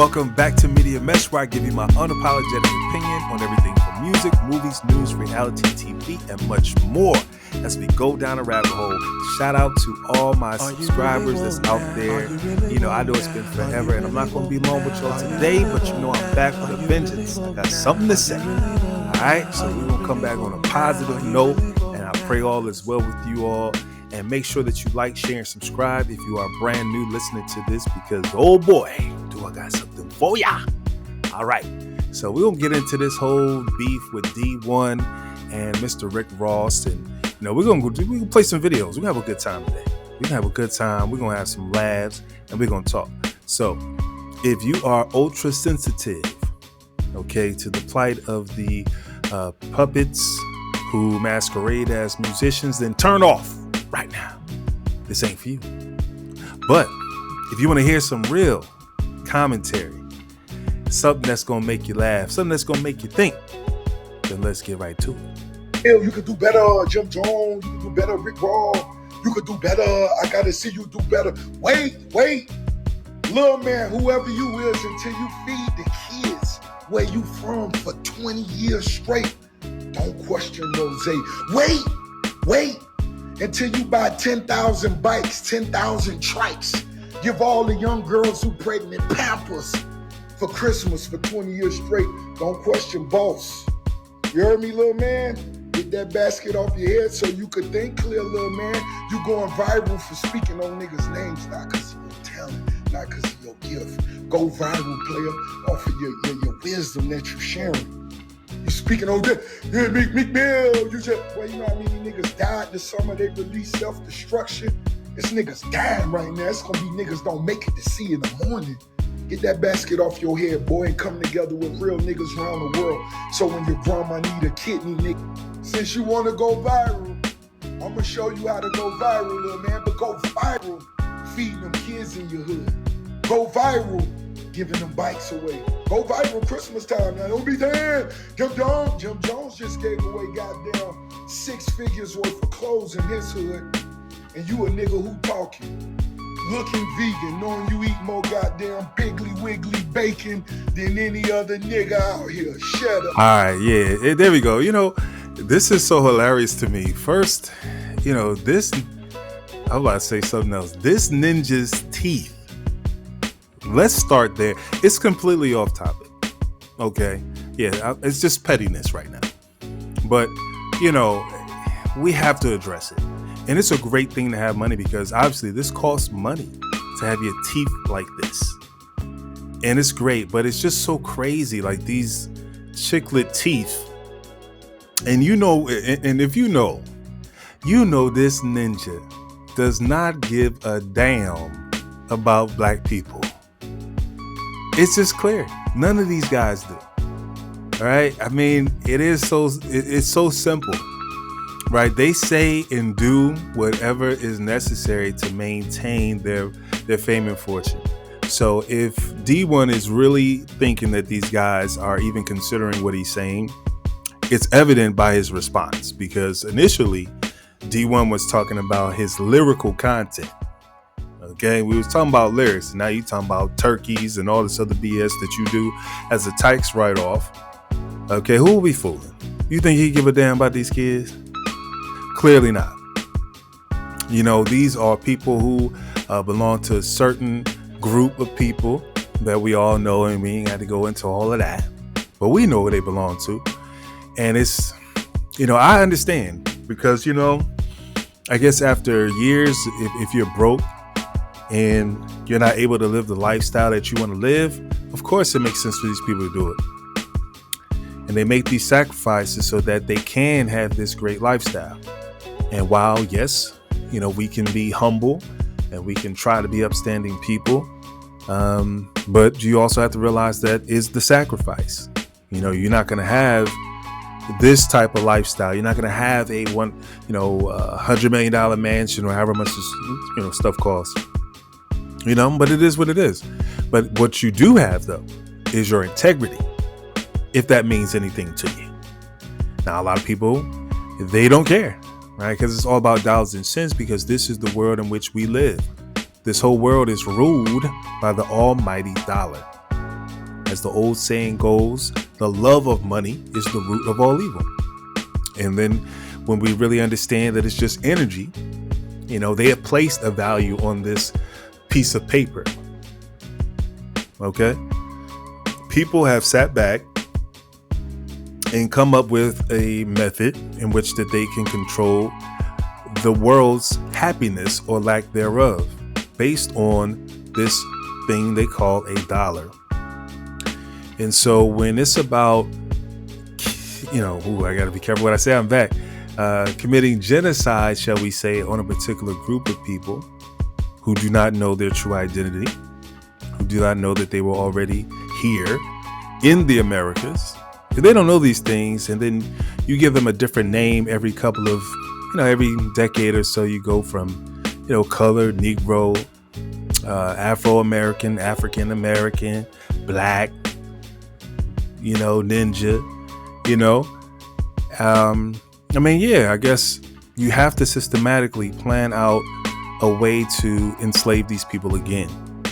Welcome back to Media Mesh, where I give you my unapologetic opinion on everything from music, movies, news, reality TV, and much more. As we go down a rabbit hole, shout out to all my subscribers that's out there. I know it's been forever, and I'm not going to be long with y'all today, but I'm back with a vengeance. I got something to say. All right, so we're going to come back on a positive note, and I pray all is well with you all. And make sure that you like, share, and subscribe if you are brand new listening to this, because, oh boy, do I got something for ya. All right, so we're going to get into this whole beef with D1 and Mr. Rick Ross. And, we're going to play some videos. We're going to have a good time today. We're going to have a good time. We're going to have some laughs, and we're going to talk. So if you are ultra sensitive, okay, to the plight of the puppets who masquerade as musicians, then turn off right now. This ain't for you. But if you want to hear some real commentary, something that's going to make you laugh, something that's going to make you think, then let's get right to it. You could do better, Jim Jones. You could do better, Rick Ross. You could do better. I got to see you do better. Wait. Little man, whoever you is, until you feed the kids where you from for 20 years straight, don't question Rose. Wait. Until you buy 10,000 bikes, 10,000 trikes. Give all the young girls who pregnant Pampers for Christmas for 20 years straight. Don't question boss. You heard me, little man? Get that basket off your head so you could think clear, little man. You going viral for speaking on niggas' names, not because of your talent, not because of your gift. Go viral, player, off of your wisdom that you're sharing. You speaking on this, yeah, Meek Mill. You just, well, you know how many niggas died this summer? They released self-destruction. This niggas dying right now. It's gonna be niggas don't make it to see in the morning. Get that basket off your head, boy, and come together with real niggas around the world. So when your grandma need a kidney, nigga, since you wanna go viral, I'ma show you how to go viral, little man. But go viral, feeding them kids in your hood. Go viral, giving them bikes away. Go viral Christmas time. Now don't be damn. Jim Jones just gave away goddamn 6 figures worth of clothes in his hood. And you a nigga who talking. Looking vegan, knowing you eat more goddamn Piggly Wiggly bacon than any other nigga out here. Shut up. All right, yeah, there we go. This is so hilarious to me. First, this, I'm about to say something else. This ninja's teeth. Let's start there. It's completely off topic. Okay. Yeah, it's just pettiness right now. But, we have to address it. And it's a great thing to have money, because obviously this costs money to have your teeth like this. And it's great, but it's just so crazy. Like these chiclet teeth. And and if you know this ninja does not give a damn about black people. It's just clear. None of these guys do. All right. I mean, it's so simple, right? They say and do whatever is necessary to maintain their fame and fortune. So if D1 is really thinking that these guys are even considering what he's saying, it's evident by his response, because initially D1 was talking about his lyrical content. Okay, we was talking about lyrics, and now you talking about turkeys and all this other BS that you do as a tax write-off. Okay, who will be fooling? You think he give a damn about these kids? Clearly not. These are people who belong to a certain group of people that we all know, and we ain't got to go into all of that. But we know who they belong to. And it's, I understand, because, I guess after years, if you're broke, and you're not able to live the lifestyle that you want to live, of course it makes sense for these people to do it. And they make these sacrifices so that they can have this great lifestyle. And while, yes, we can be humble and we can try to be upstanding people, but you also have to realize that is the sacrifice. You're not going to have this type of lifestyle. You're not going to have a $100 million mansion or however much this, stuff costs. But it is what it is. But what you do have, though, is your integrity, if that means anything to you. Now, a lot of people, they don't care, right? Because it's all about dollars and cents, because this is the world in which we live. This whole world is ruled by the almighty dollar. As the old saying goes, the love of money is the root of all evil. And then when we really understand that it's just energy, they have placed a value on this piece of paper. Okay? People have sat back and come up with a method in which that they can control the world's happiness or lack thereof based on this thing they call a dollar. And so when it's about, I got to be careful what I say, I'm back, committing genocide, shall we say, on a particular group of people who do not know their true identity, who do not know that they were already here in the Americas. If they don't know these things, and then you give them a different name every couple of, every decade or so, you go from, colored, Negro, Afro-American, African-American, Black, ninja, I guess you have to systematically plan out a way to enslave these people again.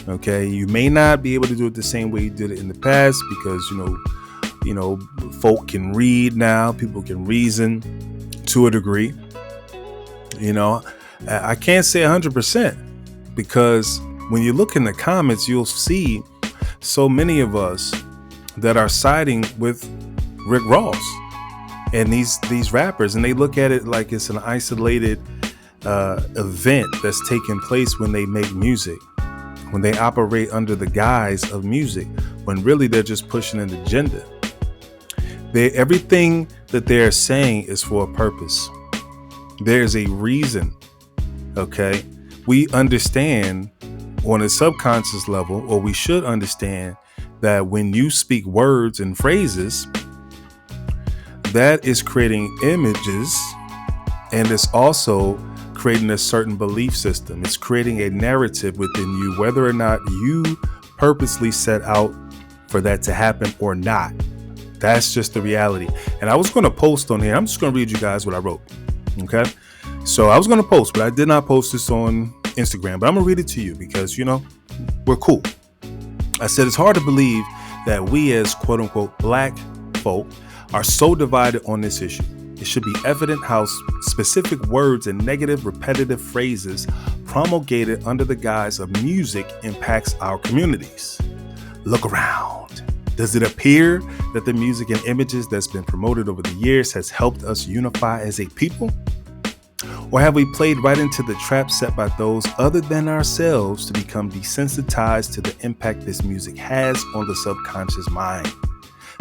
Okay. You may not be able to do it the same way you did it in the past because, folk can read now, people can reason to a degree. I can't say 100% because when you look in the comments, you'll see so many of us that are siding with Rick Ross and these rappers, and they look at it like it's an isolated event that's taking place when they make music, when they operate under the guise of music, when really they're just pushing an agenda. Everything that they're saying is for a purpose. There's a reason. Okay. We understand on a subconscious level, or we should understand, that when you speak words and phrases, that is creating images, and it's also creating a certain belief system. It's creating a narrative within you, whether or not you purposely set out for that to happen or not. That's just the reality. And I was going to post on here. I'm just going to read you guys what I wrote. Okay. So I was going to post, but I did not post this on Instagram, but I'm going to read it to you because, we're cool. I said, it's hard to believe that we as quote unquote black folk are so divided on this issue. It should be evident how specific words and negative repetitive phrases promulgated under the guise of music impacts our communities. Look around. Does it appear that the music and images that's been promoted over the years has helped us unify as a people? Or have we played right into the trap set by those other than ourselves to become desensitized to the impact this music has on the subconscious mind?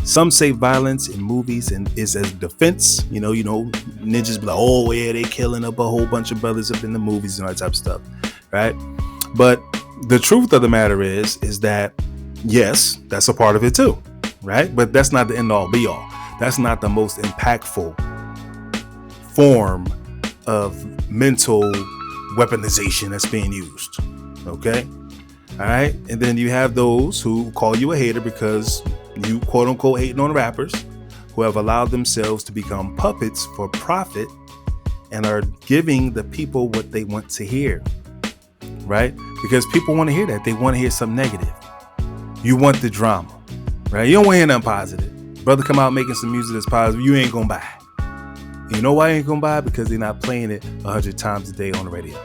Some say violence in movies and is as defense. Ninjas be like, oh yeah, they killing up a whole bunch of brothers up in the movies and all that type of stuff, right? But the truth of the matter is that yes, that's a part of it too, right? But that's not the end all be all. That's not the most impactful form of mental weaponization that's being used. Okay. All right. And then you have those who call you a hater because you quote unquote hating on rappers who have allowed themselves to become puppets for profit and are giving the people what they want to hear. Right. Because people want to hear that. They want to hear something negative. You want the drama, right? You don't want to hear nothing positive. Brother come out making some music that's positive, you ain't gonna buy. You know why you ain't gonna buy? Because they're not playing it 100 times a day on the radio.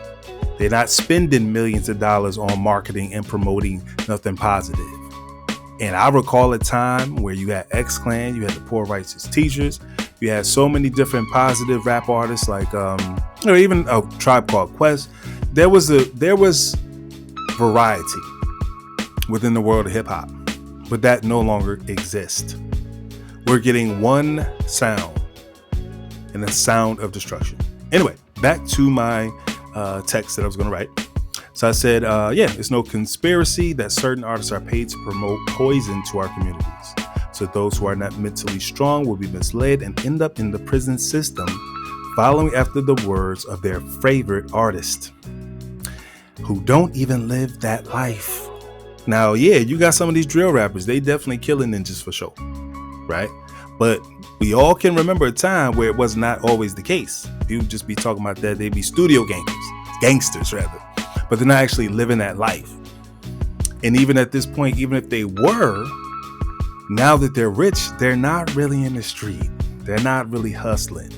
They're not spending millions of dollars on marketing and promoting nothing positive. And I recall a time where you had X-Clan, you had the Poor Righteous Teachers, you had so many different positive rap artists like, even a Tribe Called Quest. There was variety within the world of hip hop, but that no longer exists. We're getting one sound, and the sound of destruction. Anyway, back to my text that I was going to write. So I said, it's no conspiracy that certain artists are paid to promote poison to our communities. So those who are not mentally strong will be misled and end up in the prison system, following after the words of their favorite artist, who don't even live that life. Now, yeah, you got some of these drill rappers. They definitely killing ninjas for sure, right? But we all can remember a time where it was not always the case. People just be talking about that. They'd be studio gangsters rather, but they're not actually living that life. And even at this point, even if they were, now that they're rich, they're not really in the street. They're not really hustling.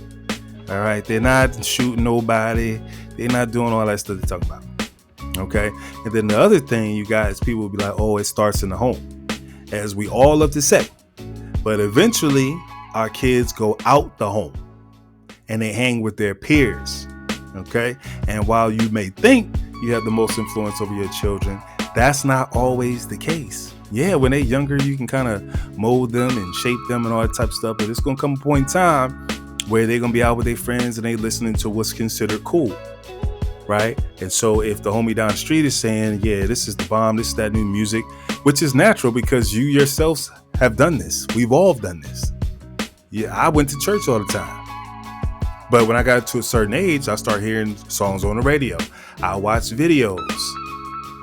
All right. They're not shooting nobody. They're not doing all that stuff they're talking about. Okay. And then the other thing, you guys, people will be like, oh, it starts in the home, as we all love to say. But eventually our kids go out the home and they hang with their peers. Okay. And while you may think you have the most influence over your children, that's not always the case. Yeah, when they're younger, you can kind of mold them and shape them and all that type of stuff. But it's going to come a point in time where they're going to be out with their friends and they listening to what's considered cool. Right. And so if the homie down the street is saying, yeah, this is the bomb, this is that new music, which is natural because you yourselves have done this. We've all done this. Yeah, I went to church all the time. But when I got to a certain age, I started hearing songs on the radio. I watched videos.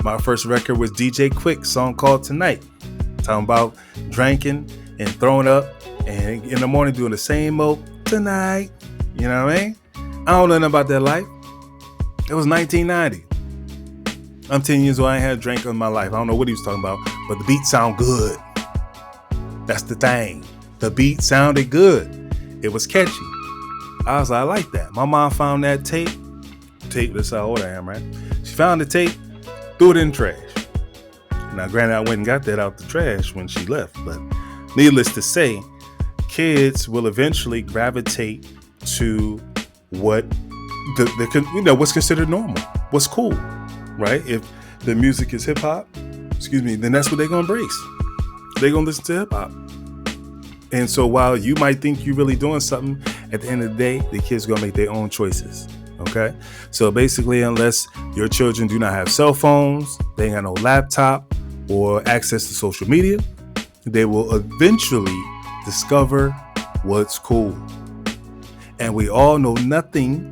My first record was DJ Quick's song called Tonight. Talking about drinking and throwing up and in the morning doing the same old tonight. You know what I mean? I don't know nothing about that life. It was 1990. I'm 10 years old. I ain't had a drink in my life. I don't know what he was talking about, but the beat sound good. That's the thing. The beat sounded good. It was catchy. I was like, I like that. My mom found that tape. That's how old I am, right? She found the tape, threw it in the trash. Now, granted, I went and got that out the trash when she left, but needless to say, kids will eventually gravitate to what what's considered normal, what's cool, right? If the music is hip hop, then that's what they're gonna embrace. They're gonna listen to hip hop. And so while you might think you're really doing something, at the end of the day, the kids gonna make their own choices. Okay. So basically, unless your children do not have cell phones, they ain't got no laptop or access to social media, they will eventually discover what's cool. And we all know nothing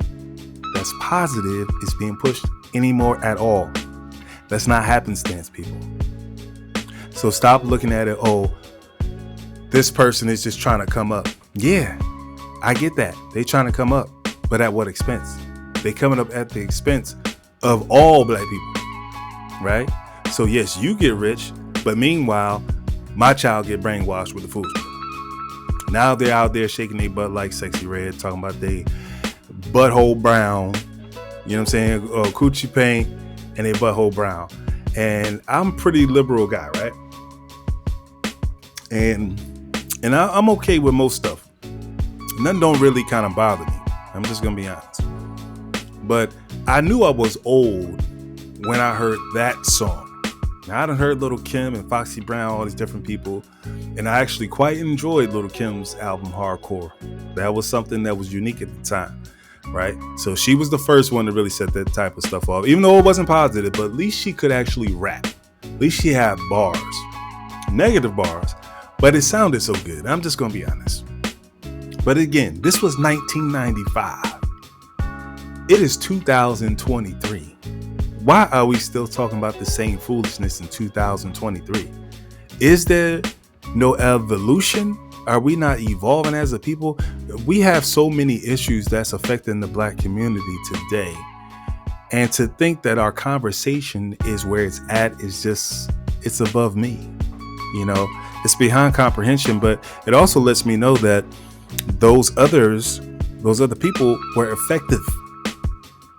that's positive is being pushed anymore at all. That's not happenstance, people. So stop looking at it, oh, this person is just trying to come up. Yeah, I get that. They trying to come up, but at what expense? They coming up at the expense of all black people, right? So yes, you get rich, but meanwhile, my child get brainwashed with the foolishness. Now they're out there shaking their butt like Sexy Red, talking about they butthole brown, you know what I'm saying? Coochie paint and they butthole brown. And I'm a pretty liberal guy, right? And I'm okay with most stuff. Nothing don't really kind of bother me. I'm just going to be honest. But I knew I was old when I heard that song. Now, I done heard Lil' Kim and Foxy Brown, all these different people. And I actually quite enjoyed Lil' Kim's album, Hardcore. That was something that was unique at the time, right? So she was the first one to really set that type of stuff off. Even though it wasn't positive, but at least she could actually rap. At least she had bars. Negative bars. But it sounded so good. I'm just going to be honest. But again, this was 1995. It is 2023. Why are we still talking about the same foolishness in 2023? Is there no evolution? Are we not evolving as a people? We have so many issues that's affecting the black community today. And to think that our conversation is where it's at is just, it's above me. You know, it's beyond comprehension, but it also lets me know that those other people were effective.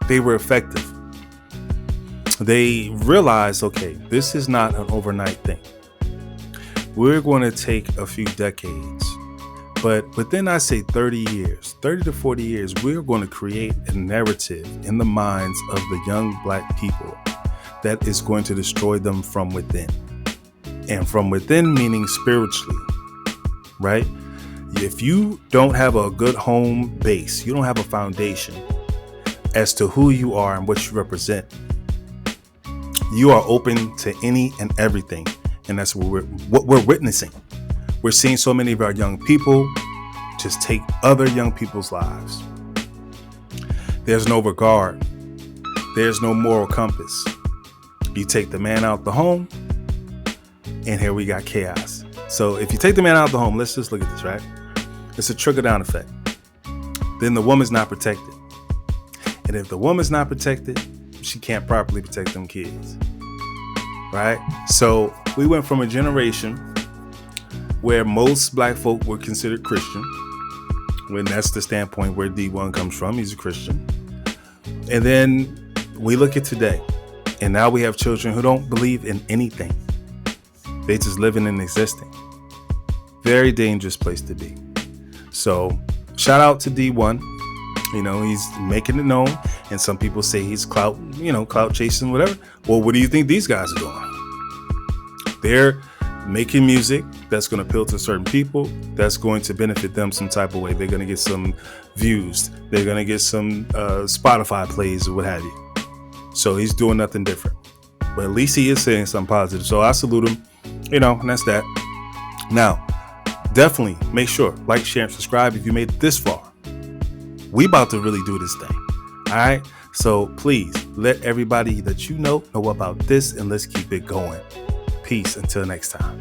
They were effective. They realized, okay, this is not an overnight thing. We're going to take a few decades, but within, I say 30 to 40 years, we're going to create a narrative in the minds of the young black people that is going to destroy them from within. And from within meaning spiritually, right? If you don't have a good home base, you don't have a foundation as to who you are and what you represent, you are open to any and everything. And that's what we're witnessing. We're seeing so many of our young people just take other young people's lives. There's no regard. There's no moral compass. You take the man out the home, and here we got chaos. So if you take the man out of the home, let's just look at this, right? It's a trickle-down effect. Then the woman's not protected. And if the woman's not protected, she can't properly protect them kids, right? So we went from a generation where most black folk were considered Christian, when that's the standpoint where D1 comes from. He's a Christian. And then we look at today, and now we have children who don't believe in anything. They just living and existing. Very dangerous place to be. So shout out to D1. You know, he's making it known. And some people say he's clout chasing, whatever. Well, what do you think these guys are doing? They're making music that's going to appeal to certain people, that's going to benefit them some type of way. They're going to get some views. They're going to get some Spotify plays or what have you. So he's doing nothing different. But at least he is saying something positive. So I salute him, and that's that. Now, definitely make sure, like, share, and subscribe if you made it this far. We about to really do this thing. All right. So please let everybody that you know about this, and let's keep it going. Peace until next time.